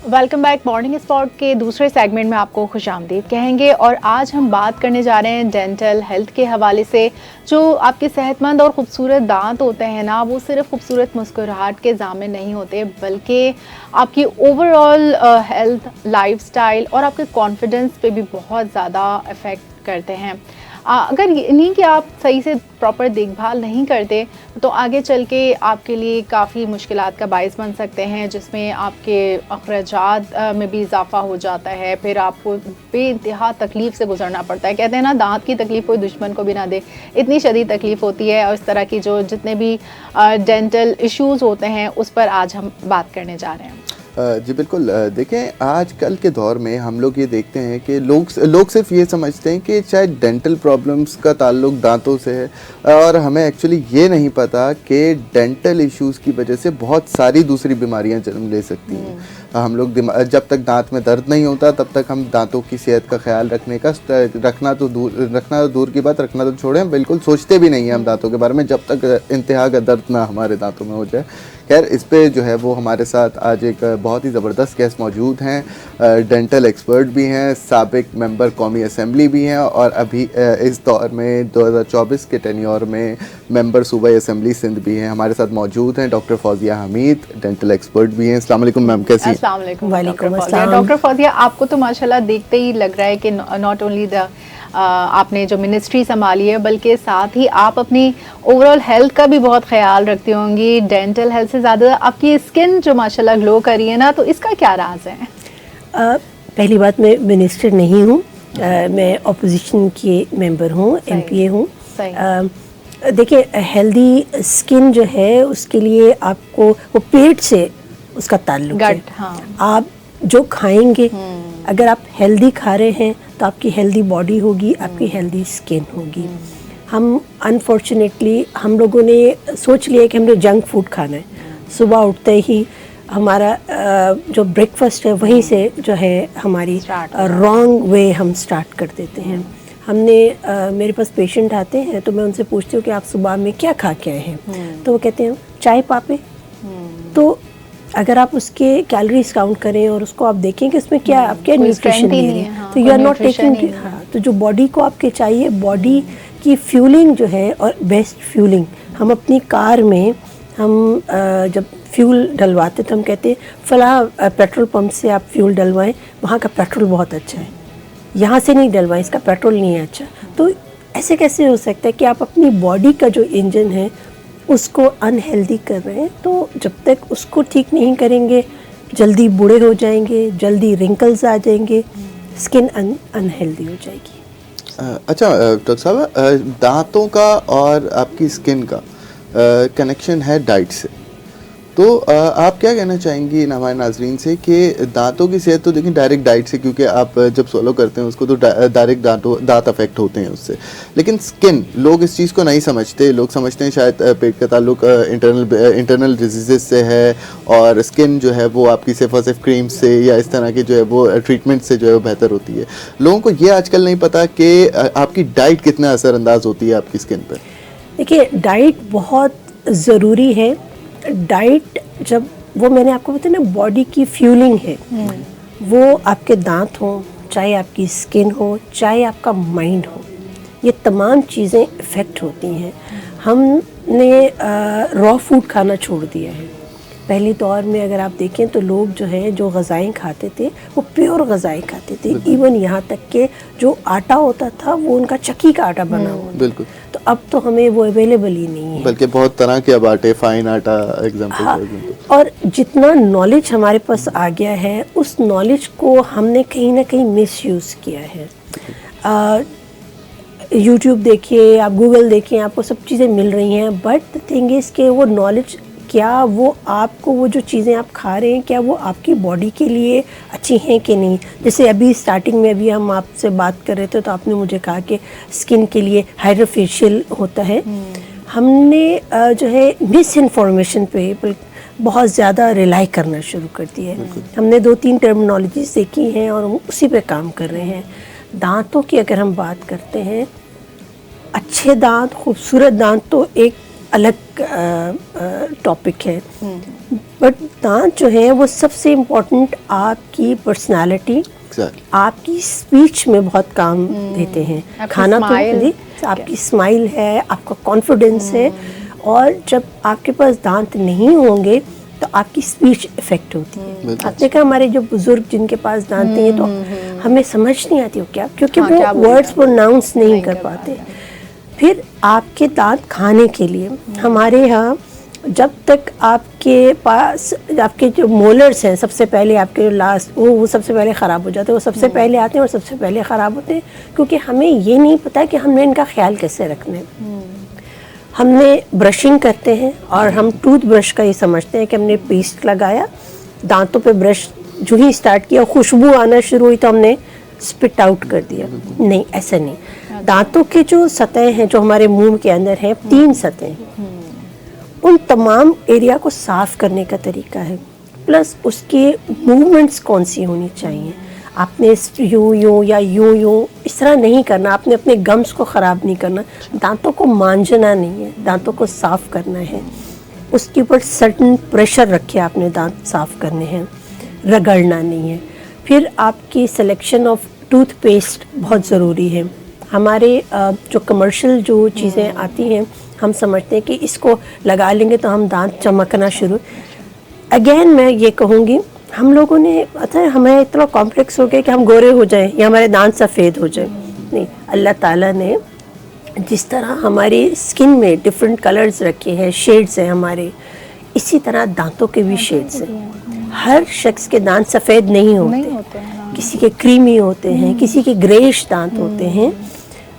Welcome back. Morning spot के दूसरे segment में आपको खुशामदीद कहेंगे और आज हम बात करने जा रहे हैं डेंटल हेल्थ के हवाले से। जो आपके सेहतमंद और ख़ूबसूरत दांत होते हैं ना, वो सिर्फ खूबसूरत मुस्कुराहट के ज़ामिन नहीं होते, बल्कि आपकी ओवरऑल हेल्थ, लाइफस्टाइल और आपके कॉन्फिडेंस पे भी बहुत ज़्यादा इफ़ेक्ट करते हैं। अगर इन्हीं की आप सही से प्रॉपर देखभाल नहीं करते तो आगे चल के आपके लिए काफ़ी मुश्किलात का बायस बन सकते हैं, जिसमें आपके अखराजात में भी इजाफा हो जाता है। फिर आपको बेइंतहा तकलीफ़ से गुजरना पड़ता है। कहते हैं ना, दांत की तकलीफ़ कोई दुश्मन को भी ना दे, इतनी शदीद तकलीफ़ होती है। और इस तरह की जो जितने भी डेंटल इश्यूज़ होते हैं उस पर आज हम बात करने जा रहे हैं। जी बिल्कुल। देखें, आजकल के दौर में हम लोग ये देखते हैं कि लोग सिर्फ ये समझते हैं कि शायद डेंटल प्रॉब्लम्स का ताल्लुक दांतों से है, और हमें एक्चुअली ये नहीं पता कि डेंटल इश्यूज़ की वजह से बहुत सारी दूसरी बीमारियां जन्म ले सकती हैं। हम लोग जब तक दांत में दर्द नहीं होता तब तक हम दांतों की सेहत का ख्याल रखना तो दूर की बात, रखना तो छोड़ें, बिल्कुल सोचते भी नहीं हैं हम दांतों के बारे में जब तक इंतहा का दर्द ना हमारे दांतों में हो जाए। खैर, इस पे जो है वो हमारे साथ आज एक बहुत ही ज़बरदस्त गेस्ट मौजूद हैं। डेंटल एक्सपर्ट भी हैं, साबिक मेंबर कौमी असम्बली भी हैं, और अभी इस दौर में 2024 के टेन्योर में मेंबर सूबाई असम्बली सिंध भी हैं। हमारे साथ मौजूद हैं doctor Fauzia Hamid, dental expert भी हैं। अस्सलाम वालेकुम मैम, कैसी हैं? अस्सलाम वालेकुम। डॉक्टर फौजिया, आपको तो माशाल्लाह देखते ही लग रहा है कि नॉट ओनली आपने जो मिनिस्ट्री संभाली है, बल्कि साथ ही आप अपनी ओवरऑल हेल्थ का भी बहुत ख्याल रखती होंगी। डेंटल हेल्थ से ज़्यादा आपकी स्किन जो माशाल्लाह ग्लो कर रही है ना, तो इसका क्या राज है? पहली बात, मैं मिनिस्टर नहीं हूँ, मैं अपोजिशन की मेंबर हूँ, एमपीए हूँ। देखिए, हेल्दी स्किन जो है उसके लिए आपको वो पेट से उसका ताल्लुक है। हाँ। आप जो खाएंगे, अगर आप हेल्दी खा रहे हैं तो आपकी हेल्दी बॉडी होगी, आपकी हेल्दी स्किन होगी। हम अनफॉर्चुनेटली हम लोगों ने सोच लिया कि हमने जंक फूड खाना है। सुबह उठते ही हमारा जो ब्रेकफास्ट है वहीं से जो है हमारी रॉन्ग वे हम स्टार्ट कर देते हैं। हमने मेरे पास पेशेंट आते हैं तो मैं उनसे पूछती हूँ कि आप सुबह में क्या खा के आए हैं, तो वो कहते हैं चाय पापे। तो अगर आप उसके कैलोरीज काउंट करें और उसको आप देखें कि उसमें क्या आपके न्यूट्रिशन ले रहे हैं, तो यू आर नॉट टेकिंग। तो जो बॉडी को आपके चाहिए, बॉडी की फ्यूलिंग जो है, और बेस्ट फ्यूलिंग, हम अपनी कार में हम जब फ्यूल डलवाते तो हम कहते हैं फला पेट्रोल पंप से आप फ्यूल डलवाएं, वहाँ का पेट्रोल बहुत अच्छा है, यहाँ से नहीं डलवाएं, इसका पेट्रोल नहीं है अच्छा। तो ऐसे कैसे हो सकता है कि आप अपनी बॉडी का जो इंजन है उसको अनहेल्दी कर रहे हैं? तो जब तक उसको ठीक नहीं करेंगे, जल्दी बूढ़े हो जाएंगे, जल्दी रिंकल्स आ जाएंगे, स्किन अनहेल्दी हो जाएगी। अच्छा डॉक्टर साहब, दांतों का और आपकी स्किन का कनेक्शन है डाइट से, तो आप क्या कहना चाहेंगी हमारे नाजरीन से कि दांतों की सेहत तो देखिए डायरेक्ट डाइट से, क्योंकि आप जब सोलो करते हैं उसको तो डायरेक्ट दांत अफेक्ट होते हैं उससे, लेकिन स्किन, लोग इस चीज़ को नहीं समझते। लोग समझते हैं शायद पेट का ताल्लुक इंटरनल डिजीज़ से है, और स्किन जो है वो आपकी सिर्फ और सिर्फ क्रीम से या इस तरह की जो है वो ट्रीटमेंट से जो है वो बेहतर होती है। लोगों को ये आजकल नहीं पता कि आपकी डाइट कितना असरअंदाज होती है आपकी स्किन पर। देखिए, डाइट बहुत ज़रूरी है। डाइट जब वो मैंने आपको बताया ना, बॉडी की फ्यूलिंग है, वो आपके दांत हो, चाहे आपकी स्किन हो, चाहे आपका माइंड हो, ये तमाम चीज़ें इफ़ेक्ट होती हैं। हमने रॉ फूड खाना छोड़ दिया है। पहले दौर में अगर आप देखें तो लोग जो है जो ग़ज़ाएँ खाते थे वो प्योर ग़ज़ाएँ खाते थे। इवन यहाँ तक के जो आटा होता था वो उनका चक्की का आटा बना हुआ। बिल्कुल। तो अब तो हमें वो अवेलेबल ही नहीं है, बल्कि बहुत तरह के अब आटे, फाइन आटा एग्जाम्पल। हाँ, और जितना नॉलेज हमारे पास आ गया है उस नॉलेज को हमने कहीं ना कहीं मिसयूज़ किया है। यूट्यूब देखिए, आप गूगल देखिए, आपको सब चीज़ें मिल रही हैं, बट द थिंग इज़ कि वो नॉलेज, क्या वो आपको वो जो चीज़ें आप खा रहे हैं क्या वो आपकी बॉडी के लिए अच्छी हैं कि नहीं। जैसे अभी स्टार्टिंग में अभी हम आपसे बात कर रहे थे तो आपने मुझे कहा कि स्किन के लिए हाइड्रोफेशियल होता है। हमने जो है मिस इन्फॉर्मेशन पे बहुत ज़्यादा रिलाई करना शुरू कर दिया है। हमने 2-3 टर्मिनोलॉजीज देखी हैं और हम उसी पे काम कर रहे हैं। दांतों की अगर हम बात करते हैं, अच्छे दांत, खूबसूरत दांत तो एक अलग टॉपिक है। बट दांत जो है वो सबसे इम्पोर्टेंट आपकी पर्सनालिटी, आपकी स्पीच में बहुत काम देते हैं। खाना तो आपकी स्माइल है, आपका कॉन्फिडेंस है, और जब आपके पास दांत नहीं होंगे तो आपकी स्पीच इफेक्ट होती है। आपने कहा हमारे जो बुजुर्ग जिनके पास दांत नहीं है तो हमें समझ नहीं आती हो क्या, क्योंकि वो वर्ड्स प्रोनाउंस नहीं कर पाते। फिर आपके दांत खाने के लिए हमारे यहाँ जब तक आपके पास आपके जो मोलर्स हैं, सबसे पहले आपके जो लास्ट वो सबसे पहले ख़राब हो जाते हैं, वो सबसे पहले आते हैं और सबसे पहले ख़राब होते हैं, क्योंकि हमें ये नहीं पता कि हमने इनका ख्याल कैसे रखना है। हमने ब्रशिंग करते हैं और हम टूथ ब्रश का ये समझते हैं कि हमने पेस्ट लगाया, दांतों पे ब्रश जो ही स्टार्ट किया, खुशबू आना शुरू हुई तो हमने स्पिट आउट कर दिया। नहीं, ऐसा नहीं। दांतों के जो सतह हैं जो हमारे मुंह के अंदर हैं, 3 सतह, उन तमाम एरिया को साफ करने का तरीका है, प्लस उसके मूवमेंट्स कौन सी होनी चाहिए। आपने यूं यूं या यूं यूं इस तरह नहीं करना, आपने अपने गम्स को ख़राब नहीं करना, दांतों को मांझना नहीं है, दांतों को साफ़ करना है। उसके ऊपर सर्टन प्रेशर रखे आपने दांत साफ़ करने हैं, रगड़ना नहीं है। फिर आपकी सिलेक्शन ऑफ टूथपेस्ट बहुत ज़रूरी है। हमारे जो कमर्शियल जो चीज़ें आती हैं, हम समझते हैं कि इसको लगा लेंगे तो हम दांत चमकना शुरू। अगेन मैं ये कहूँगी, हम लोगों ने पता है हमें इतना कॉम्प्लेक्स हो गया कि हम गोरे हो जाएं या हमारे दांत सफ़ेद हो जाएं। नहीं, अल्लाह ताला ने जिस तरह हमारी स्किन में डिफरेंट कलर्स रखे हैं, शेड्स हैं हमारे, इसी तरह दांतों के भी शेड्स हैं। हर शख्स के दांत सफ़ेद नहीं होते, किसी के क्रीमी होते हैं, किसी के ग्रेश दांत होते हैं।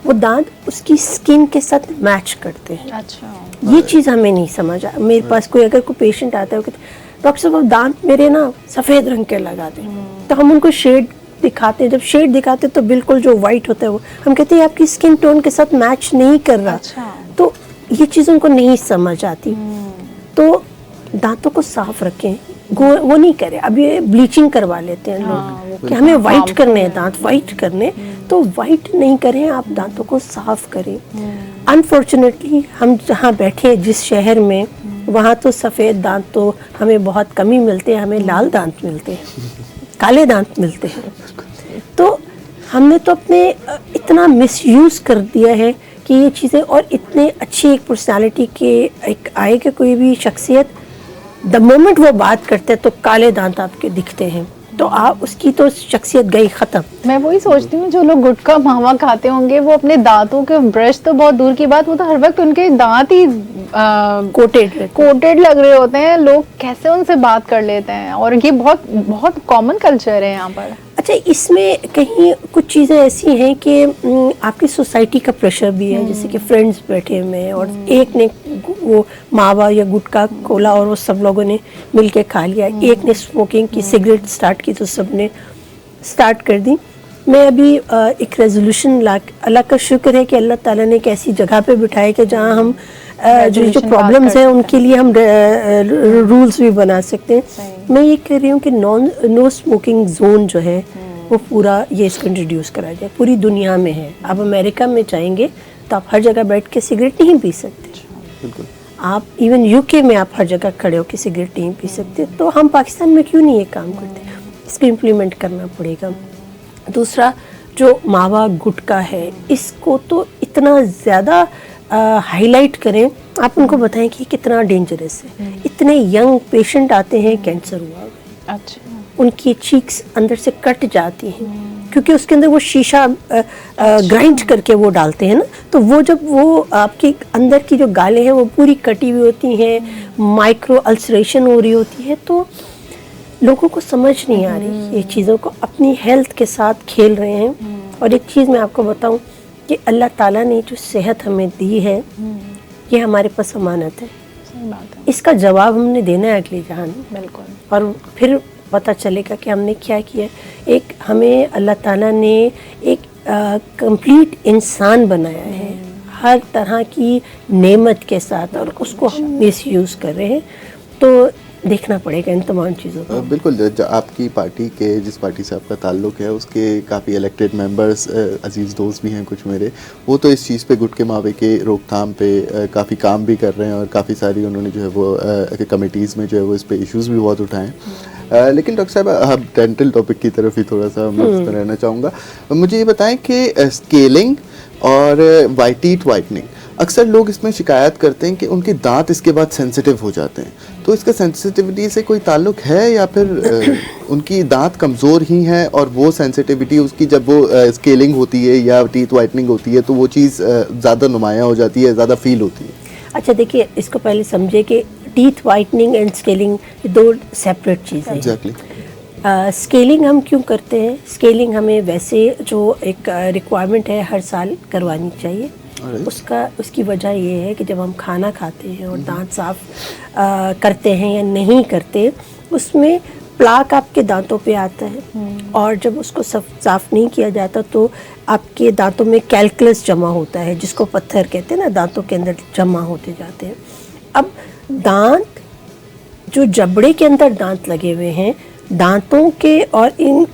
वो दांत उसकी स्किन के साथ मैच करते हैं। अच्छा, ये चीज़ हमें नहीं समझ आ। मेरे पास कोई अगर कोई पेशेंट आता है, डॉक्टर साहब दांत मेरे ना सफ़ेद रंग के लगा दें, तो हम उनको शेड दिखाते हैं। जब शेड दिखाते हैं तो बिल्कुल जो वाइट होता है वो हम कहते हैं आपकी स्किन टोन के साथ मैच नहीं कर रहा। अच्छा। तो ये चीज़ उनको नहीं समझ आती। तो दांतों को साफ रखें, वो नहीं करें। अब ये ब्लीचिंग करवा लेते हैं लोग कि हमें वाइट करने हैं, दांत वाइट करने, तो वाइट नहीं करें, आप दांतों को साफ करें। अनफॉर्चुनेटली हम जहाँ बैठे जिस शहर में, वहाँ तो सफ़ेद दांत तो हमें बहुत कम ही मिलते हैं, हमें लाल दांत मिलते हैं, काले दांत मिलते हैं। तो हमने तो अपने इतना मिसयूज़ कर दिया है कि ये चीज़ें, और इतने अच्छी एक पर्सनालिटी के एक आए कि कोई भी शख्सियत द मोमेंट वो बात करते हैं तो काले दांत आपके दिखते हैं, तो आप उसकी तो शख्सियत गई ख़त्म। मैं वही सोचती हूँ, जो लोग गुटखा मावा खाते होंगे वो अपने दांतों के ब्रश तो बहुत दूर की बात, वो तो हर वक्त उनके दांत ही कोटेड लग रहे होते हैं। लोग कैसे उनसे बात कर लेते हैं, और ये बहुत बहुत कॉमन कल्चर है यहाँ पर। अच्छा, इसमें कहीं कुछ चीज़ें ऐसी हैं कि आपकी सोसाइटी का प्रेशर भी है, जैसे कि फ्रेंड्स बैठे हुए हैं और एक ने वो मावा या गुटखा खोला और वो सब लोगों ने मिलके खा लिया, एक ने स्मोकिंग की, सिगरेट स्टार्ट की तो सब ने स्टार्ट कर दी। मैं अभी एक रेजोल्यूशन अल्लाह का शुक्र है कि अल्लाह ताला ने एक ऐसी जगह पे बिठाया कि जहाँ हम जो प्रॉब्लम्स हैं उनके लिए हम रूल्स भी बना सकते हैं। मैं ये कह रही हूँ कि नो स्मोकिंग जोन जो है वो पूरा ये इसको इंट्रोड्यूस करा जाए, पूरी दुनिया में है। आप अमेरिका में जाएंगे तो आप हर जगह बैठ के सिगरेट नहीं पी सकते, आप इवन यूके में आप हर जगह खड़े होकर सिगरेट नहीं पी सकते। तो हम पाकिस्तान में क्यों नहीं ये काम करते, इसको इम्प्लीमेंट करना पड़ेगा। दूसरा, जो मावा गुटखा है, इसको तो इतना ज़्यादा हाईलाइट करें, आप उनको बताएं कि कितना डेंजरस है। इतने यंग पेशेंट आते हैं, कैंसर हुआ, अच्छा, उनकी चीक्स अंदर से कट जाती हैं क्योंकि उसके अंदर वो शीशा ग्राइंड करके वो डालते हैं ना, तो वो जब वो आपके अंदर की जो गालें हैं वो पूरी कटी हुई होती हैं, माइक्रो अल्सरेशन हो रही होती है। तो लोगों को समझ नहीं आ रही ये चीज़ों को, अपनी हेल्थ के साथ खेल रहे हैं। और एक चीज़ मैं आपको बताऊं कि अल्लाह ताला ने जो सेहत हमें दी है, ये हमारे पास अमानत है, सही बात है। इसका जवाब हमने देना है अगले जहान, बिल्कुल। और फिर पता चलेगा कि हमने क्या किया। एक हमें अल्लाह ताला ने एक कंप्लीट इंसान बनाया है हर तरह की नेमत के साथ, और उसको हम मिसयूज़ कर रहे हैं। तो देखना पड़ेगा इन तमाम चीज़ों को। बिल्कुल, आपकी पार्टी के, जिस पार्टी से आपका ताल्लुक़ है, उसके काफ़ी इलेक्टेड मेंबर्स, अजीज़ दोस्त भी हैं कुछ मेरे, वो तो इस चीज़ पे गुटखे मावे के रोकथाम पे काफ़ी काम भी कर रहे हैं और काफ़ी सारी उन्होंने जो है वो कमिटीज़ में जो है वो इस पे इश्यूज़ भी बहुत उठाए हैं। लेकिन डॉक्टर साहब, अब डेंटल टॉपिक की तरफ ही थोड़ा सा मैं उस पर रहना चाहूँगा। मुझे ये बताएं कि स्केलिंग और वाइट टीथ वाइटनिंग, अक्सर लोग इसमें शिकायत करते हैं कि उनके दांत इसके बाद सेंसिटिव हो जाते हैं, तो इसका सेंसिटिविटी से कोई ताल्लुक है या फिर उनकी दांत कमज़ोर ही हैं और वो सेंसिटिविटी उसकी जब वो स्केलिंग होती है या टीथ वाइटनिंग होती है तो वो चीज़ ज़्यादा नुमायाँ हो जाती है, ज़्यादा फील होती है? अच्छा देखिए, इसको पहले समझे कि टीथ वाइटनिंग एंड स्केलिंग दो सेपरेट चीज़ें हैं। एग्जैक्टली। स्केलिंग हम क्यों करते हैं? स्केलिंग हमें वैसे जो एक रिक्वायरमेंट है हर साल करवानी चाहिए। उसकी वजह ये है कि जब हम खाना खाते हैं और दांत साफ करते हैं या नहीं करते, उसमें प्लाक आपके दांतों पे आता है और जब उसको साफ नहीं किया जाता तो आपके दांतों में कैल्कुलस जमा होता है, जिसको पत्थर कहते हैं ना, दांतों के अंदर जमा होते जाते हैं। अब दांत, जो जबड़े के अंदर दांत लगे हुए हैं, दांतों के और इन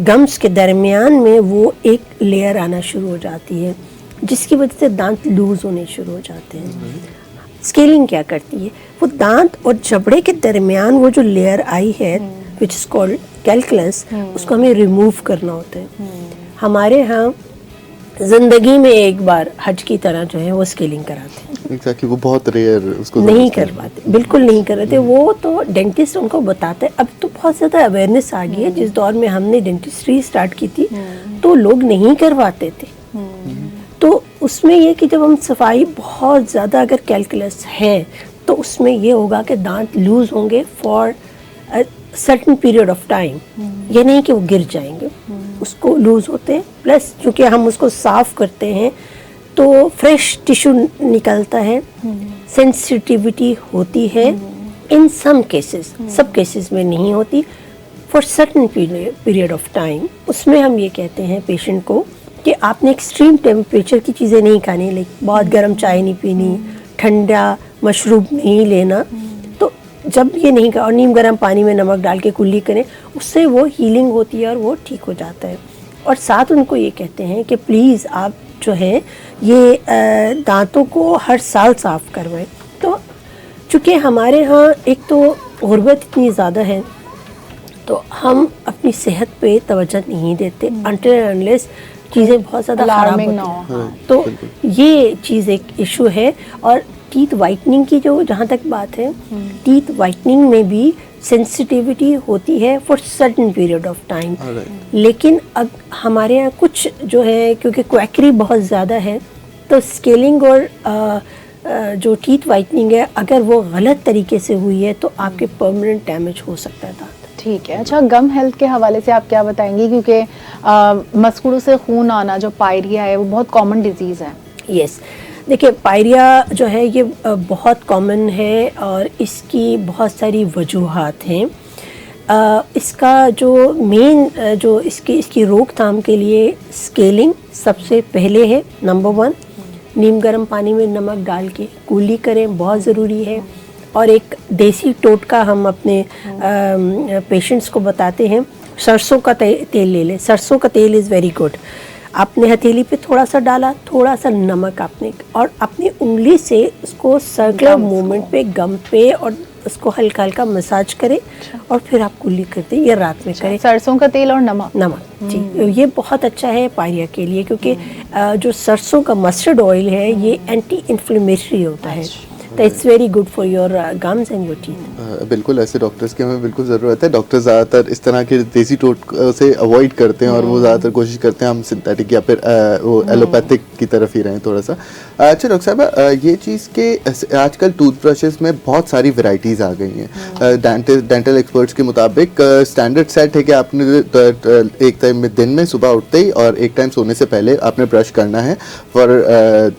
गम्स के दरमियान में वो एक लेयर आना शुरू हो जाती है, जिसकी वजह से दांत लूज होने शुरू हो जाते हैं। स्केलिंग क्या करती है? वो दांत और जबड़े के दरमियान वो जो लेयर आई है विच इज कॉल्ड कैल्कुलस, उसको हमें रिमूव करना होता है। हमारे यहाँ जिंदगी में एक बार हज की तरह जो है वो स्केलिंग कराते हैं। एग्जैक्टली, वो बहुत रेयर, उसको नहीं करवाते, बिल्कुल नहीं कराते। वो तो डेंटिस्ट उनको बताते हैं। अब तो बहुत ज़्यादा अवेयरनेस आ गई है। जिस दौर में हमने डेंटिस्ट्री स्टार्ट की थी तो लोग नहीं करवाते थे। तो उसमें ये कि जब हम सफाई बहुत ज़्यादा अगर कैलकुलस है तो उसमें ये होगा कि दांत लूज होंगे for certain period of time. ये नहीं कि वो गिर जाएंगे, उसको लूज होते हैं। प्लस चूँकि हम उसको साफ करते हैं तो फ्रेश टिश्यू निकलता है, सेंसिटिविटी होती है इन सम केसेस, सब केसेस में नहीं होती, for certain period of time. उसमें हम ये कहते हैं पेशेंट को कि आपने एक्सट्रीम टेम्परेचर की चीज़ें नहीं खानी, लाइक बहुत गर्म चाय नहीं पीनी, ठंडा मशरूब नहीं लेना। तो जब ये नहीं और नीम गर्म पानी में नमक डाल के कुल्ली करें, उससे वो हीलिंग होती है और वो ठीक हो जाता है। और साथ उनको ये कहते हैं कि प्लीज़ आप जो है ये दांतों को हर साल साफ़ करवाएं। तो चूँकि हमारे यहाँ एक तो गुर्बत इतनी ज़्यादा है तो हम अपनी सेहत पे तवज्जो नहीं देते अनटिल एंड अनलेस चीज़ें बहुत ज़्यादा खराब होती हैं। तो ये चीज़ एक इशू है। और टीथ वाइटनिंग की जो जहाँ तक बात है, टीथ वाइटनिंग में भी सेंसिटिविटी होती है for certain period of time. लेकिन अब हमारे यहाँ कुछ जो है, क्योंकि क्वैकरी बहुत ज़्यादा है, तो स्केलिंग और जो टीथ वाइटनिंग है, अगर वो गलत तरीके से हुई है तो आपके परमानेंट डैमेज हो सकता है दांत। ठीक है। अच्छा, गम हेल्थ के हवाले से आप क्या बताएंगी? क्योंकि मस्कुड़ों से खून आना, जो पायरिया है, वो बहुत कॉमन डिजीज़ है। यस, देखिए पायरिया जो है ये बहुत कॉमन है और इसकी बहुत सारी वजूहात हैं। इसका जो मेन जो इसकी रोकथाम के लिए स्केलिंग सबसे पहले है, नंबर 1। नीम गर्म पानी में नमक डाल के कुल्ली करें, बहुत ज़रूरी है। और एक देसी टोटका हम अपने पेशेंट्स को बताते हैं, सरसों का तेल ले लें। सरसों का तेल इज़ वेरी गुड। आपने हथेली पे थोड़ा सा डाला, थोड़ा सा नमक आपने, और अपनी उंगली से उसको सर्कुलर मूवमेंट पे गम पे और उसको हल्का हल्का मसाज करें और फिर आप कुल्ली कर दें। ये रात में करें। सरसों का तेल और नमक जी, ये बहुत अच्छा है पायरिया के लिए, क्योंकि जो सरसों का मस्टर्ड ऑयल है ये एंटी इन्फ्लेमेटरी होता है, तो it's very good for your gums and your teeth. बिल्कुल, ऐसे डॉक्टर्स की हमें बिल्कुल ज़रूरत है। डॉक्टर ज़्यादातर इस तरह के देसी टोटकों से अवॉइड करते हैं और वो ज़्यादातर कोशिश करते हैं हम सिंथेटिक या फिर वो एलोपैथिक की तरफ ही रहें थोड़ा सा। अच्छा डॉक्टर साहब, ये चीज़ के आजकल टूथब्रशेस में बहुत सारी वैरायटीज़ आ गई हैं। डेंटल एक्सपर्ट्स के मुताबिक स्टैंडर्ड सेट है कि आपने एक टाइम में दिन में सुबह उठते ही और एक टाइम सोने से पहले आपने ब्रश करना है फॉर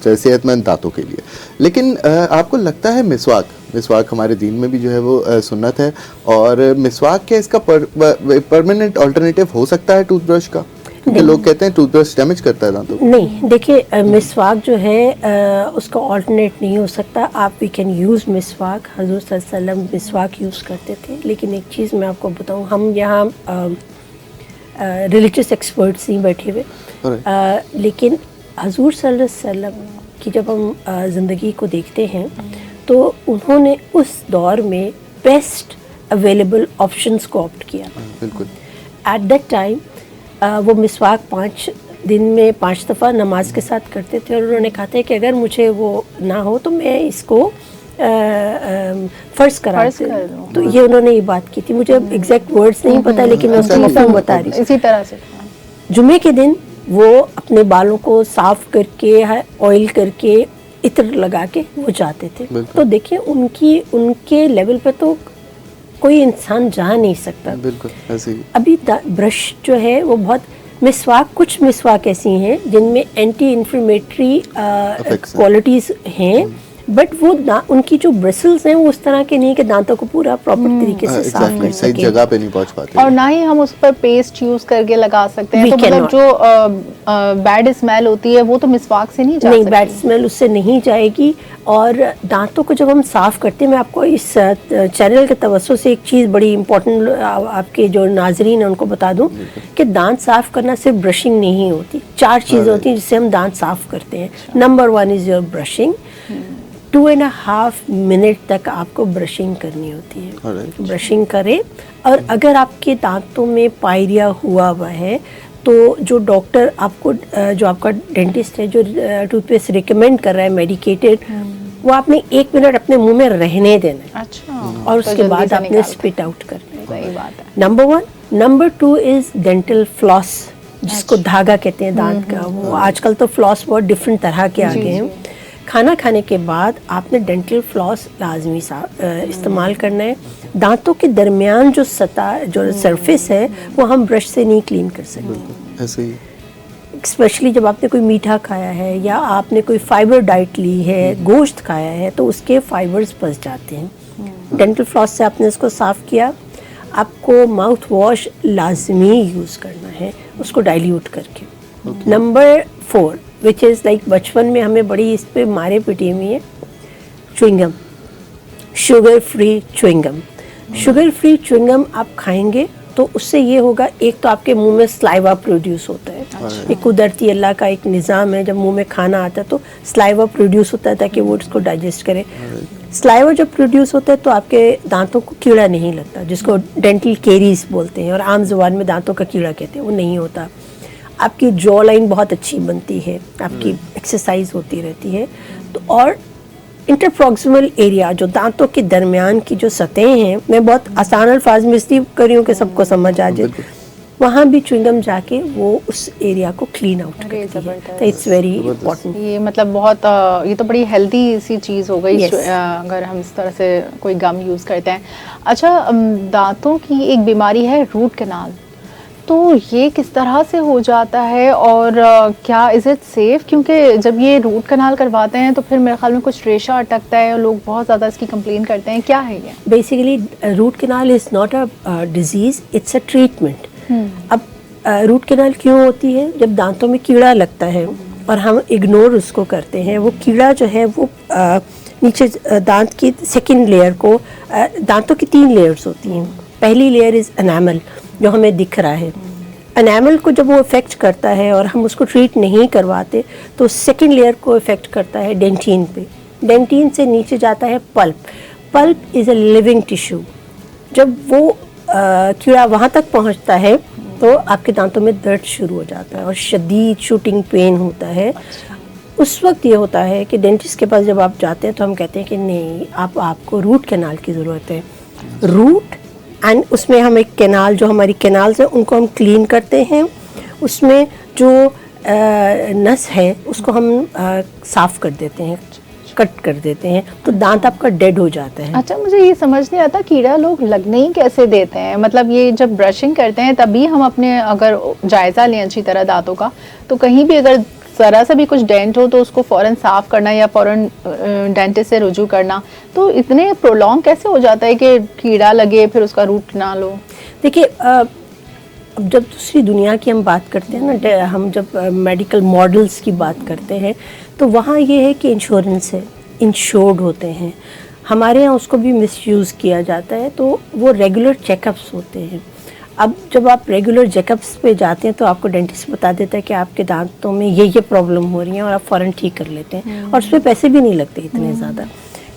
सेहतमंद दांतों के लिए। लेकिन आपको लगता है मिसवाक हमारे दीन में भी जो है वो सुन्नत है, और मिसवाक क्या इसका परमानेंट अल्टरनेटिव हो सकता है टूथब्रश का? क्योंकि लोग कहते हैं टूथब्रश डैमेज करता है दांतों को। नहीं, देखिए मिसवाक जो है उसका ऑल्टरनेट नहीं हो सकता। आप वी कैन यूज़ मिसवाक, हजूर सल्लल्लाहु अलैहि वसल्लम मिसवाक यूज़ करते थे। लेकिन एक चीज़ मैं आपको बताऊं, हम यहाँ रिलीजियस एक्सपर्ट्स नहीं बैठे हुए, लेकिन हजूर सल्लल्लाहु अलैहि वसल्लम की जब हम ज़िंदगी को देखते हैं तो उन्होंने उस दौर में बेस्ट अवेलेबल ऑप्शंस को ऑप्ट किया। बिल्कुल। एट दैट टाइम वो मिसवाक 5 दिन में 5 दफ़ा नमाज के साथ करते थे, और उन्होंने कहा था कि अगर मुझे वो ना हो तो मैं इसको फ़र्ज़ कर दूँ। तो ये उन्होंने ये बात की थी। मुझे एग्जैक्ट वर्ड्स नहीं पता, लेकिन मैं उसको मफ़हूम बता रही हूँ। इसी तरह से जुमे के दिन वो अपने बालों को साफ़ करके, ऑयल करके, इत्र लगा के वो जाते थे। तो देखिए उनके लेवल पे तो कोई इंसान जा नहीं सकता। बिल्कुल ऐसे ही। अभी ब्रश जो है वो बहुत, कुछ मिसवाक ऐसी हैं जिनमें एंटी इन्फ्लेमेटरी क्वालिटीज़ हैं, बट वो उनकी जो ब्रिसल्स हैं वो उस तरह के नहीं कि दांतों को पूरा प्रॉपर तरीके से साफ कर सही सके। जगह पे नहीं पहुंच पाते, और ना ही हम उस पर पेस्ट यूज करके लगा सकते हैं। तो मतलब जो बैड स्मेल होती है वो तो मिसवाक से नहीं जा सकती। बैड स्मेल उससे नहीं जाएगी। और दांतों को जब हम साफ़ करते हैं, मैं आपको इस चैनल के तवज्जो से एक चीज़ बड़ी इंपॉर्टेंट आपके जो नाजरीन हैं उनको बता दूं कि दांत साफ़ करना सिर्फ ब्रशिंग नहीं होती। 4 चीज़ें होती हैं जिससे हम दांत साफ़ करते हैं। Number 1 is your brushing. 2.5 minute तक आपको ब्रशिंग करनी होती है। ब्रशिंग करें, और अगर आपके दांतों में पायरिया हुआ है तो जो डॉक्टर आपको, जो आपका डेंटिस्ट है, जो टूथपेस्ट रिकमेंड कर रहा है मेडिकेटेड, वो आपने 1 मिनट अपने मुंह में रहने देना है। अच्छा। और उसके बाद आपने स्पिट आउट करना है। सही बात है। Number 1। Number 2 is dental floss, जिसको धागा कहते हैं दांत का। वो आजकल तो फ्लॉस बहुत डिफरेंट तरह के आ गए हैं। खाना खाने के बाद आपने डेंटल फ्लॉस लाजमी इस्तेमाल करना है। दांतों के दरमियान जो सतह, जो सरफेस है, वो हम ब्रश से नहीं क्लीन कर सकते। ऐसे ही। स्पेशली जब आपने कोई मीठा खाया है या आपने कोई फाइबर डाइट ली है, गोश्त खाया है, तो उसके फाइबर्स फंस जाते हैं। डेंटल फ्लॉस से आपने इसको साफ़ किया। आपको माउथ वॉश लाजमी यूज़ करना है, उसको डाइल्यूट करके। नंबर 4 विच इज़ लाइक, बचपन में हमें बड़ी इस पे मारे पिटी हुई है, chewing gum, sugar free chewing gum. Sugar free chewing gum आप खाएंगे तो उससे ये होगा, एक तो आपके मुंह में स्लाइवा प्रोड्यूस होता है। एक कुदरती अल्लाह का एक निज़ाम है, जब मुंह में खाना आता है तो स्लाइवा प्रोड्यूस होता है ताकि वो उसको डाइजेस्ट करे। स्लाइवा जब प्रोड्यूस होता है तो आपके दांतों को कीड़ा नहीं लगता, जिसको डेंटल केरीज बोलते हैं, और आम जुबान में दांतों का कीड़ा कहते हैं, वो नहीं होता। आपकी जॉ लाइन बहुत अच्छी बनती है, आपकी एक्सरसाइज होती रहती है। तो और इंटरप्रॉक्सिमल एरिया, जो दांतों के दरमियान की जो सतहें हैं, मैं बहुत आसान अल्फाज में इसलिए कर रही हूँ कि सबको समझ आ जाए, वहाँ भी च्युइंगम जाके वो उस एरिया को क्लीन आउट करती है। तो इट्स वेरी इंपॉर्टेंट। ये मतलब बहुत ये तो बड़ी हेल्दी सी चीज़ हो गई। अगर हम इस तरह से कोई गम यूज़ करते हैं। अच्छा, दांतों की एक बीमारी है रूट कैनाल, तो ये किस तरह से हो जाता है और क्या इज़ इट सेफ? क्योंकि जब ये रूट कनाल करवाते हैं तो फिर मेरे ख्याल में कुछ रेशा अटकता है और लोग बहुत ज़्यादा इसकी कंप्लेन करते हैं। क्या है ये? Basically root canal is not a disease, it's a treatment. अब रूट कैनाल क्यों होती है? जब दांतों में कीड़ा लगता है और हम इग्नोर उसको करते हैं, वो कीड़ा जो है वो नीचे दांत की सेकेंड लेयर को, दांतों की 3 लेयर्स होती हैं। पहली लेयर इज़ एनामल, जो हमें दिख रहा है। एनामल को जब वो इफ़ेक्ट करता है और हम उसको ट्रीट नहीं करवाते तो सेकेंड लेयर को इफ़ेक्ट करता है डेंटिन पे। डेंटिन से नीचे जाता है pulp. Pulp is a living tissue. जब वो कीड़ा वहाँ तक पहुँचता है तो आपके दांतों में दर्द शुरू हो जाता है और शदीद शूटिंग पेन होता है। उस वक्त ये होता है कि डेंटिस्ट के पास जब आप जाते हैं तो हम कहते हैं कि नहीं, आपको रूट कैनाल की ज़रूरत है। रूट एंड उसमें हम एक कैनाल, जो हमारी कैनाल्स हैं उनको हम क्लीन करते हैं। उसमें जो नस है उसको हम साफ़ कर देते हैं, कट कर देते हैं, तो दांत आपका डेड हो जाता है। अच्छा, मुझे ये समझ नहीं आता कीड़ा लोग लगने ही कैसे देते हैं? मतलब ये जब ब्रशिंग करते हैं तभी हम अपने अगर जायज़ा लें अच्छी तरह दांतों का, तो कहीं भी अगर ज़रा सा भी कुछ डेंट हो तो उसको फ़ौरन साफ़ करना या फ़ौरन डेंटिस्ट से रुजू करना। तो इतने प्रोलॉन्ग कैसे हो जाता है कि कीड़ा लगे फिर उसका रूट ना लो? देखिए अब जब दूसरी दुनिया की हम बात करते हैं ना, हम जब मेडिकल मॉडल्स की बात करते हैं तो वहाँ ये है कि इंश्योरेंस है, इंश्योर्ड होते हैं। हमारे यहाँ उसको भी मिसयूज़ किया जाता है, तो वो रेगुलर चेकअप्स होते हैं। अब जब आप रेगुलर चेकअप्स पे जाते हैं तो आपको डेंटिस्ट बता देता है कि आपके दांतों में ये प्रॉब्लम हो रही है और आप फ़ौरन ठीक कर लेते हैं, और उस पर पैसे भी नहीं लगते इतने ज़्यादा।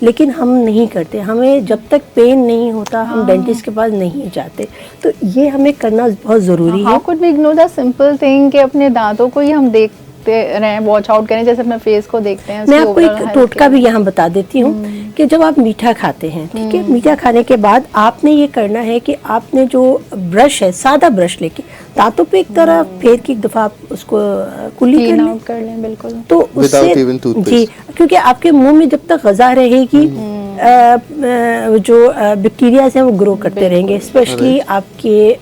लेकिन हम नहीं करते, हमें जब तक पेन नहीं होता हम डेंटिस्ट के पास नहीं जाते। तो ये हमें करना बहुत ज़रूरी है। How could we ignore the simple thing कि अपने दांतों को ही हम देखते रहें, वॉच आउट करें, जैसे अपने फेस को देखते हैं। मैं आपको एक टोटका भी यहाँ बता देती हूँ कि जब आप मीठा खाते हैं, ठीक है, मीठा खाने के बाद आपने ये करना है कि आपने जो ब्रश है, सादा ब्रश लेके दांतों पे एक तरह फेर के एक दफ़ा आप उसको कुली कर लें बिल्कुल। तो उससे जी, क्योंकि आपके मुंह में जब तक गज़ा रहेगी जो बैक्टीरियाज हैं वो ग्रो करते रहेंगे, स्पेशली आपके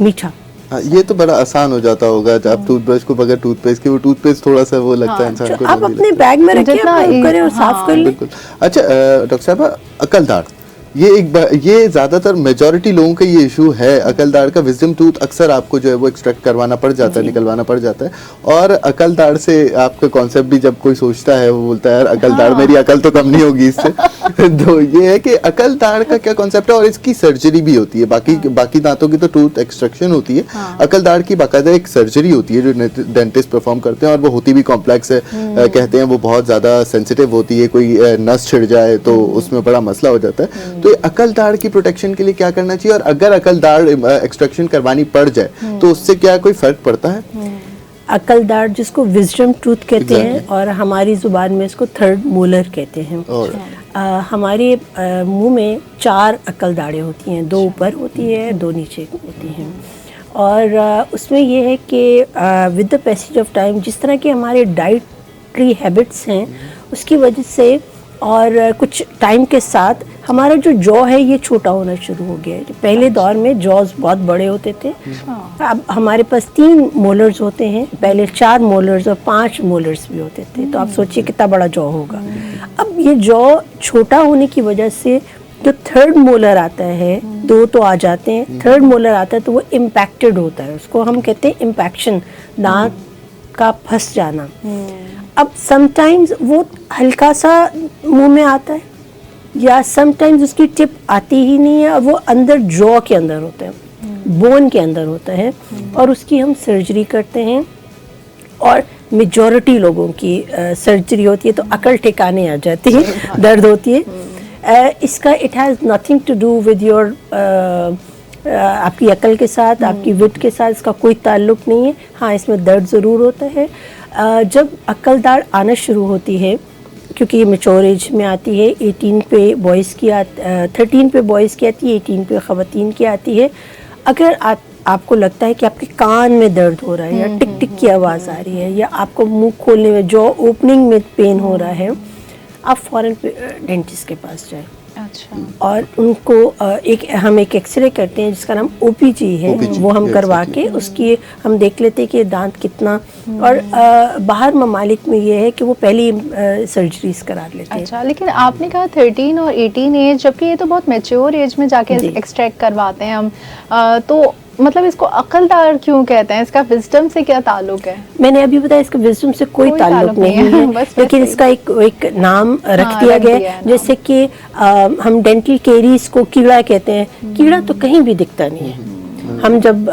मीठा। हाँ, ये तो बड़ा आसान हो जाता होगा जब आप टूथब्रश को बगैर टूथपेस्ट के, वो टूथपेस्ट थोड़ा सा वो लगता है इंसान को, आप अपने बैग में रखिए, करें और साफ कर लें। बिल्कुल। अच्छा डॉक्टर साहब, अकलदाढ़ ये ज्यादातर मेजॉरिटी लोगों का ये इशू है। अकलदाढ़ का विजडम टूथ अक्सर आपको जो है वो एक्सट्रैक्ट करवाना पड़ जाता है, निकलवाना पड़ जाता है। और अकलदाढ़ से आपका कॉन्सेप्ट भी जब कोई सोचता है वो बोलता है यार अकलदाढ़, मेरी अकल तो कम नहीं होगी इससे। तो ये है कि अकलदाढ़ का क्या कॉन्सेप्ट है, और इसकी सर्जरी भी होती है। बाकी दांतों की तो टूथ एक्सट्रैक्शन होती है, अकलदाढ़ की बाकायदा एक सर्जरी होती है जो डेंटिस्ट परफॉर्म करते हैं, और वो होती भी कॉम्प्लेक्स है। कहते हैं वो बहुत ज्यादा सेंसिटिव होती है, कोई नस छिड़ जाए तो उसमें बड़ा मसला हो जाता है। तो अकलदाढ़ की प्रोटेक्शन के लिए क्या करना चाहिए, और अगर अकलदाढ़ एक्सट्रैक्शन करवानी पड़ जाए तो उससे क्या कोई फर्क पड़ता है? अकलदाढ़ जिसको विजडम टूथ कहते हैं, और हमारी जुबान में इसको थर्ड मोलर कहते हैं। हमारे मुंह में 4 अकलदाढ़ें होती हैं, 2 ऊपर होती है, 2 नीचे होती हैं। और उसमें ये है कि with the passage of time, जिस तरह के हमारे डाइटरी हैबिट्स हैं उसकी वजह से, और कुछ टाइम के साथ हमारा जो जॉ है ये छोटा होना शुरू हो गया है। पहले दौर में जॉज बहुत बड़े होते थे, अब हमारे पास 3 मोलर्स होते हैं, पहले 4 मोलर्स और 5 मोलर्स भी होते थे। तो आप सोचिए कितना बड़ा जॉ होगा। अब ये जॉ छोटा होने की वजह से जो थर्ड मोलर आता है, 2 तो आ जाते हैं, थर्ड मोलर आता है तो वो इम्पैक्टेड होता है, उसको हम कहते हैं इम्पैक्शन, दांत का फंस जाना। अब समटाइम्स वो हल्का सा मुंह में आता है, या समटाइम्स उसकी टिप आती ही नहीं है और वो अंदर जॉ के अंदर होता है, बोन के अंदर होता है, और उसकी हम सर्जरी करते हैं। और मेजॉरिटी लोगों की सर्जरी होती है तो अकल ठिकाने आ जाती है, दर्द होती है। इसका it has nothing to do with your आपकी अकल के साथ, आपकी विट के साथ, इसका कोई ताल्लुक नहीं है। हाँ, इसमें दर्द ज़रूर होता है। जब अकलदाढ़ आना शुरू होती है, क्योंकि ये मैच्योर एज में आती है, 18 पे बॉयज़ की 13 पे बॉयज़ की आती है, 18 पे ख़वातीन की आती है। अगर आपको लगता है कि आपके कान में दर्द हो रहा है, या टिक टिक की आवाज़ आ रही है, या आपको मुंह खोलने में, जॉ ओपनिंग में पेन हो रहा है, आप फ़ौरन डेंटिस्ट के पास जाएं। अच्छा। और उनको हम एक एक्सरे करते हैं जिसका नाम OPG है, वो हम करवा के उसकी हम देख लेते हैं कि दांत कितना, और बाहर ममालिक में ये है कि वो पहली सर्जरीज करा लेते हैं। अच्छा, लेकिन आपने कहा 13 और 18 एज, जबकि ये तो बहुत मैच्योर एज में जाके एक्सट्रैक्ट करवाते हैं हम, तो मतलब इसको अकलदाढ़ क्यों कहते हैं? इसका विजडम से क्या ताल्लुक है? मैंने अभी बताया इसका विजडम से कोई ताल्लुक नहीं है, लेकिन इसका एक नाम रख दिया गया है। जैसे कि हम डेंटल केरीज को कीड़ा कहते हैं। कीड़ा तो कहीं भी दिखता नहीं है। हम जब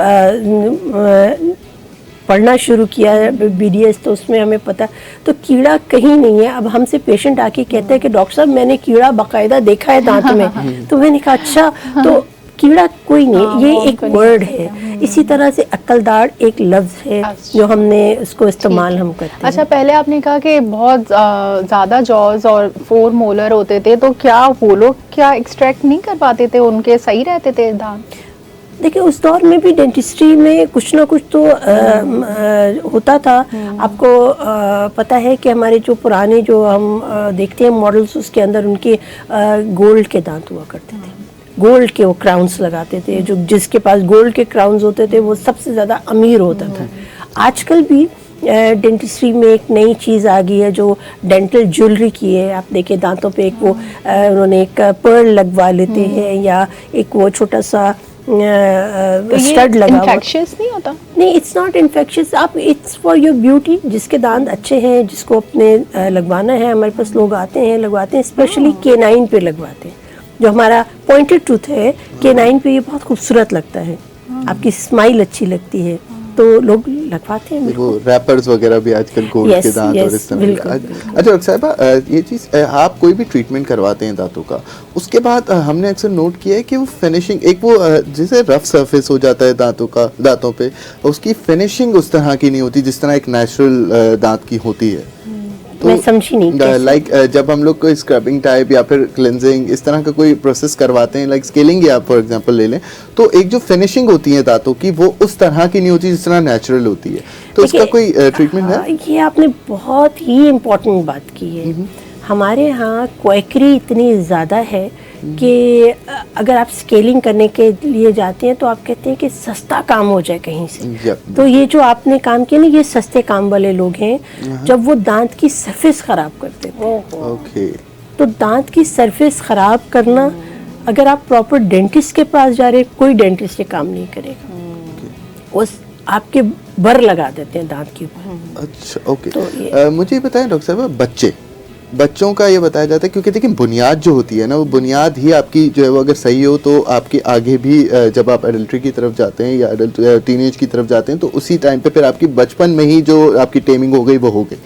पढ़ना शुरू किया है BDS तो उसमें हमें पता, तो कीड़ा कहीं नहीं है। अब हमसे पेशेंट आके कहते हैं कि डॉक्टर साहब मैंने कीड़ा बाकायदा देखा है दांत में। तो मैंने कहा अच्छा, तो कीड़ा कोई नहीं, ये एक वर्ड है। इसी तरह से अकलदाढ़ एक लफ्ज़ है जो हमने उसको इस्तेमाल हम करते हैं। अच्छा, पहले आपने कहा कि बहुत ज़्यादा जॉज और 4 मोलर होते थे, तो क्या वो लोग क्या एक्सट्रैक्ट नहीं कर पाते थे? उनके सही रहते थे दांत? देखिए, उस दौर में भी डेंटिस्ट्री में कुछ ना कुछ तो होता था। आपको पता है कि हमारे जो पुराने जो हम देखते हैं मॉडल्स, उसके अंदर उनके गोल्ड के दांत हुआ करते थे, गोल्ड के वो क्राउन्स लगाते थे। जो जिसके पास गोल्ड के क्राउन्स होते थे वो सबसे ज़्यादा अमीर होता था। आजकल भी डेंटिस्ट्री में एक नई चीज़ आ गई है जो डेंटल ज्वेलरी की है। आप देखिए दांतों पे एक वो उन्होंने एक पर्ल लगवा लेते हैं, या एक वो छोटा सा स्टड लगा हुआ। इन्फेक्शियस नहीं होता? नहीं, इट्स नॉट इन्फेक्शियस। आप इट्स फॉर योर ब्यूटी। जिसके दांत अच्छे हैं, जिसको अपने लगवाना है, हमारे पास लोग आते हैं लगवाते हैं, स्पेशली केनाइन पे लगवाते हैं। जो हमारा पॉइंटेड टूथ है, केनाइन पे ये बहुत खूबसूरत लगता है, आपकी स्माइल अच्छी लगती है, तो लोग लगवाते हैं। वो रैपर्स वगैरह भी आजकल गोल्ड के दांत और इस तरह बिल्कुल। अच्छा डॉक्टर साहिबा, ये चीज़ आप कोई भी ट्रीटमेंट करवाते हैं दांतों का, उसके बाद हमने अक्सर नोट किया है कि वो फिनिशिंग एक वो जैसे रफ सरफेस हो जाता है दांतों पे, उसकी फिनिशिंग उस तरह की नहीं होती जिस तरह एक नेचुरल दांत की होती है। मैं समझी नहीं कैसे? लाइक जब हम लोग कोई स्क्रबिंग टाइप या फिर क्लिनजिंग इस तरह का कोई प्रोसेस करवाते हैं, लाइक स्केलिंग या फॉर एग्जांपल ले लें, तो एक जो फिनिशिंग होती है दांतों की वो उस तरह की नहीं होती जिस तरह नेचुरल होती है। तो इसका कोई ट्रीटमेंट है? ये आपने बहुत ही इम्पोर्टेंट बात की है। हमारे यहाँ क्वैकरी इतनी ज़्यादा है कि अगर आप स्केलिंग करने के लिए जाते हैं तो आप कहते हैं कि सस्ता काम हो जाए कहीं से। तो ये जो आपने काम किया ना, ये सस्ते काम वाले लोग हैं जब वो दांत की सरफेस खराब करते हैं। ओके। तो दांत की सरफेस खराब करना, अगर आप प्रॉपर डेंटिस्ट के पास जा रहे हैं, कोई डेंटिस्ट ये काम नहीं करेगा। वो आपके बर लगा देते हैं दांत के ऊपर। अच्छा, ओके। तो मुझे ये बताएं डॉक्टर साहब, बच्चों का ये बताया जाता है, क्योंकि देखिए बुनियाद जो होती है ना, वो बुनियाद ही आपकी जो है वो अगर सही हो तो आपके आगे भी जब आप एडल्ट्री की तरफ जाते हैं या टीनेज की तरफ जाते हैं तो उसी टाइम पे फिर आपकी बचपन में ही जो आपकी टेमिंग हो गई वो हो गई।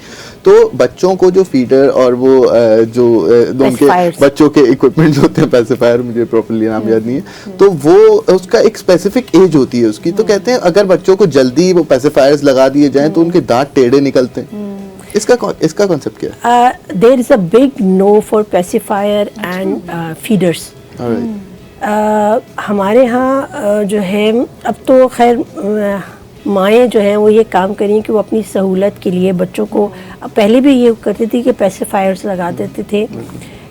तो बच्चों को जो फीडर और वो जो उनके बच्चों के इक्विपमेंट जो होते हैं, पैसिफायर, मुझे प्रॉपर्ली नाम याद नहीं है, तो वो उसका एक स्पेसिफिक एज होती है उसकी। तो कहते हैं अगर बच्चों को जल्दी वो पैसिफायर्स लगा दिए जाएं तो उनके दांत टेढ़े निकलते हैं। इसका कॉन्सेप्ट क्या है? There is a big no for pacifier and feeders. हमारे यहाँ जो है, अब तो खैर माएँ जो हैं वो ये काम करें कि वो अपनी सहूलत के लिए बच्चों को, पहले भी ये करती थी कि पैसिफायर्स लगा देते थे,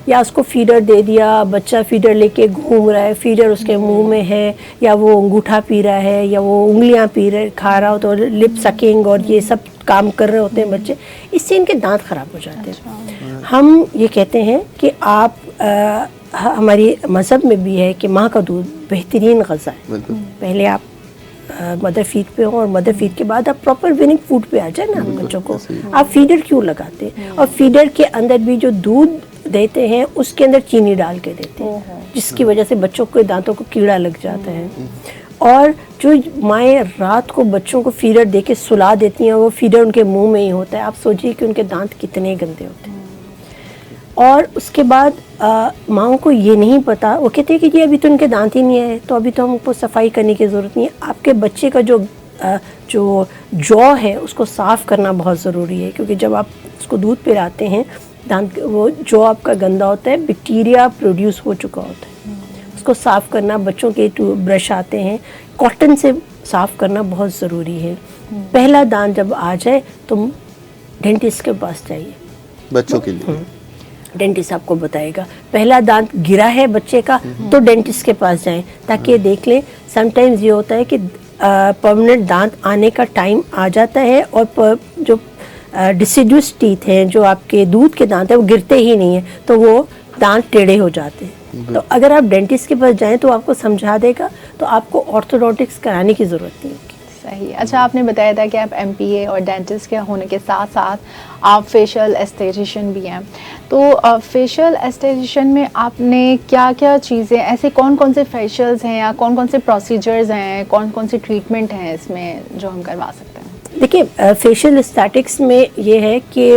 या उसको फीडर दे दिया, बच्चा फीडर लेके घूम रहा है, फीडर उसके मुंह में है, या वो अंगूठा पी रहा है, या वो उंगलियां खा रहा हो, तो लिप सकिंग और ये सब काम कर रहे होते हैं बच्चे, इससे इनके दांत खराब हो जाते हैं। हम ये कहते हैं कि आप हमारी मज़हब में भी है कि माँ का दूध बेहतरीन ग़ज़ा है। पहले आप मदर फीड पे हो और मदर फीड के बाद आप प्रॉपर विनिंग फूड पे आ जाए ना बच्चों को। आप फीडर क्यों लगाते हैं? और फीडर के अंदर भी जो दूध देते हैं उसके अंदर चीनी डाल के देते हैं, जिसकी वजह से बच्चों के दांतों को कीड़ा लग जाता है। और जो माएँ रात को बच्चों को फीडर दे के सुला देती हैं, वो फीडर उनके मुंह में ही होता है। आप सोचिए कि उनके दांत कितने गंदे होते हैं। और उसके बाद माँओं को ये नहीं पता, वो कहते हैं कि जी अभी तो उनके दांत ही नहीं आए, तो अभी तो हमको सफाई करने की ज़रूरत नहीं है। आपके बच्चे का जो जॉ है उसको साफ़ करना बहुत ज़रूरी है, क्योंकि जब आप उसको दूध पिलाते हैं, दांत वो जॉ आपका गंदा होता है, बैक्टीरिया प्रोड्यूस हो चुका होता है, उसको साफ़ करना। बच्चों के ब्रश आते हैं, कॉटन से साफ़ करना बहुत ज़रूरी है। पहला दांत जब आ जाए तो डेंटिस्ट के पास जाइए बच्चों के लिए। डेंटिस्ट आपको बताएगा पहला दांत गिरा है बच्चे का, तो डेंटिस्ट के पास जाएं ताकि देख लें। समटाइम्स ये होता है कि परमानेंट दांत आने का टाइम आ जाता है और जो डिसिडुअस टीथ हैं, जो आपके दूध के दांत हैं, वो गिरते ही नहीं है, तो वो दांत टेढ़े हो जाते हैं। तो अगर आप डेंटिस्ट के पास जाएं तो आपको समझा देगा, तो आपको ऑर्थोडोंटिक्स कराने की ज़रूरत नहीं होगी। सही। अच्छा, आपने बताया था कि आप एमपीए और डेंटिस्ट के होने के साथ साथ आप फेशियल एस्थेटिशियन भी हैं। तो फेशियल एस्थेटिशियन में आपने क्या क्या चीज़ें, ऐसे कौन कौन से फेशियल्स हैं या कौन कौन से प्रोसीजर्स हैं, कौन कौन से ट्रीटमेंट हैं इसमें जो हम करवा सकते हैं? देखिए, फेशियल एस्थेटिक्स में ये है कि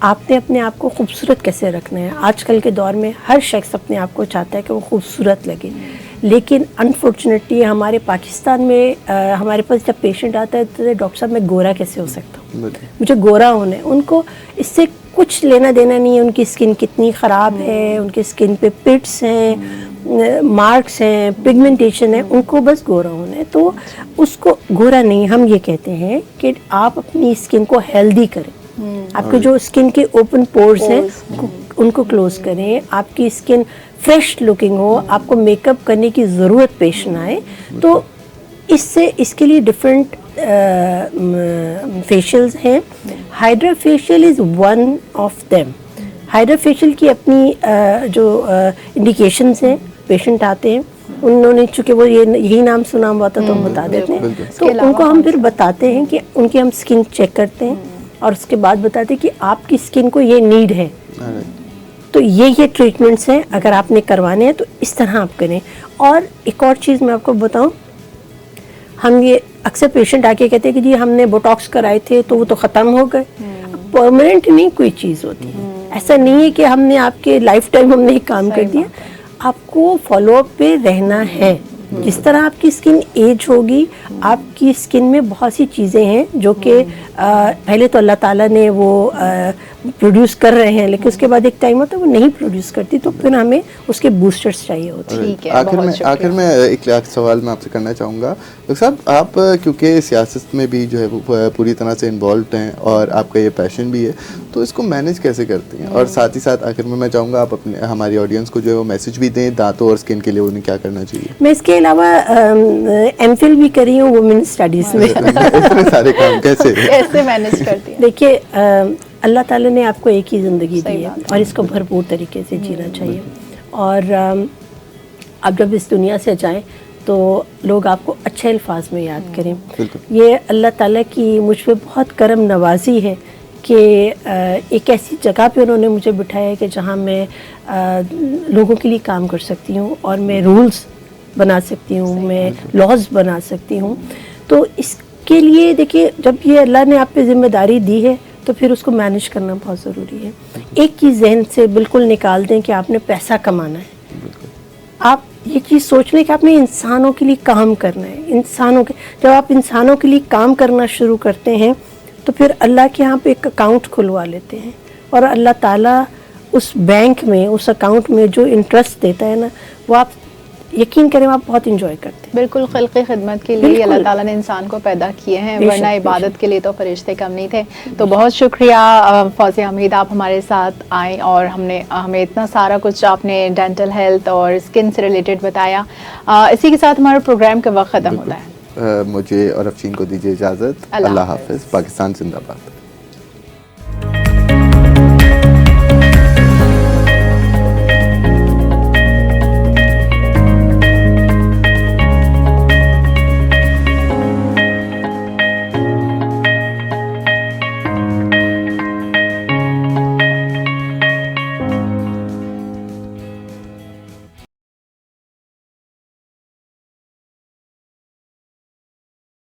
आपने अपने आप को खूबसूरत कैसे रखना है। आजकल के दौर में हर शख्स अपने आप को चाहता है कि वो खूबसूरत लगे, लेकिन अनफॉर्चुनेटली हमारे पाकिस्तान में हमारे पास जब पेशेंट आता है तो डॉक्टर साहब मैं गोरा कैसे हो सकता हूँ, मुझे गोरा होना है। उनको इससे कुछ लेना देना नहीं है, उनकी स्किन कितनी ख़राब है, उनकी स्किन पे पिट्स हैं, मार्क्स हैं, पिगमेंटेशन है, उनको बस गोरा होना है। तो उसको गोरा नहीं, हम ये कहते हैं कि आप अपनी स्किन को हेल्दी करें। आपके जो स्किन के ओपन पोर्स हैं उनको क्लोज करें, आपकी स्किन फ्रेश लुकिंग हो, आपको मेकअप करने की ज़रूरत पेश ना आए। तो इसके लिए डिफरेंट फेशियल्स हैं। Hydra facial is one of them. Hydra facial की अपनी जो इंडिकेशंस हैं, पेशेंट आते हैं उन्होंने चूंकि वो ये यही नाम सुना हुआ था तो हम बता देते हैं। बिल्कुल। तो उनको हम फिर बताते हैं कि उनकी हम स्किन चेक करते हैं और उसके बाद बताते हैं कि आपकी स्किन को ये नीड है, तो ये ट्रीटमेंट्स हैं, अगर आपने करवाने हैं तो इस तरह आप करें। और एक और चीज़ मैं आपको बताऊं, हम ये अक्सर पेशेंट आके कहते हैं कि जी हमने बोटॉक्स कराए थे तो वो तो ख़त्म हो गए। परमानेंट नहीं कोई चीज़ होती है, ऐसा नहीं है कि हमने आपके लाइफ टाइम हमने एक काम कर दिया। आपको फॉलोअप पे रहना है। जिस तरह आपकी स्किन एज होगी, आपकी स्किन में बहुत सी चीज़ें हैं जो कि पहले तो अल्लाह ताला ने वो प्रोड्यूस कर रहे हैं, लेकिन उसके बाद एक टाइम होता है वो नहीं प्रोड्यूस करती, तो फिर हमें उसके बूस्टर्स चाहिए होते हैं। ठीक है, आखिर में एक लाख सवाल मैं आपसे करना चाहूँगा। डॉक्टर साहब, आप क्योंकि सियासत में भी जो है वो पूरी तरह से इन्वॉल्व हैं और आपका ये पैशन भी है, तो इसको मैनेज कैसे करते हैं? और साथ ही साथ आखिर में मैं चाहूँगा आप अपने हमारी ऑडियंस को जो है वो मैसेज भी दें दांतों और स्किन के लिए उन्हें क्या करना चाहिए। मैं इसके अलावा एमफिल भी करी हूँ वुमेन स्टडीज़ में। इतने सारे काम कैसे मैनेज करती हैं? देखिए, अल्लाह ताला ने आपको एक ही ज़िंदगी दी है और इसको भरपूर तरीके से जीना चाहिए। और आप जब इस दुनिया से जाएं तो लोग आपको अच्छे अल्फाज में याद करें। ये अल्लाह ताला की मुझ पे बहुत करम नवाजी है कि एक ऐसी जगह पे उन्होंने मुझे बिठाया है कि जहाँ मैं लोगों के लिए काम कर सकती हूँ और मैं रूल्स बना सकती हूँ, मैं लॉज बना सकती हूँ। तो इसके लिए देखिए, जब ये अल्लाह ने आप पे जिम्मेदारी दी है तो फिर उसको मैनेज करना बहुत ज़रूरी है। एक चीज़ जहन से बिल्कुल निकाल दें कि आपने पैसा कमाना है। आप ये चीज़ सोच लें कि आपने इंसानों के लिए काम करना है। इंसानों के जब आप इंसानों के लिए काम करना शुरू करते हैं तो फिर अल्लाह के यहाँ पे एक अकाउंट खुलवा लेते हैं और अल्लाह ताला उस बैंक में, उस अकाउंट में जो इंटरेस्ट देता है ना, वो आप यकीन करें आप बहुत इंजॉय करते हैं। बिल्कुल, खल्क़ खिदमत के लिए अल्लाह ताला ने इंसान को पैदा किए हैं, वरना इबादत के लिए तो फरिश्ते कम नहीं थे। तो बहुत शुक्रिया फौजिया हमीद, आप हमारे साथ आए और हमें इतना सारा कुछ आपने डेंटल हेल्थ और स्किन से रिलेटेड बताया। इसी के साथ हमारा प्रोग्राम का वक्त ख़त्म होता है। मुझे और अफशीन को दीजिए इजाज़त। अल्लाह हाफ़िज़। पाकिस्तान जिंदाबाद।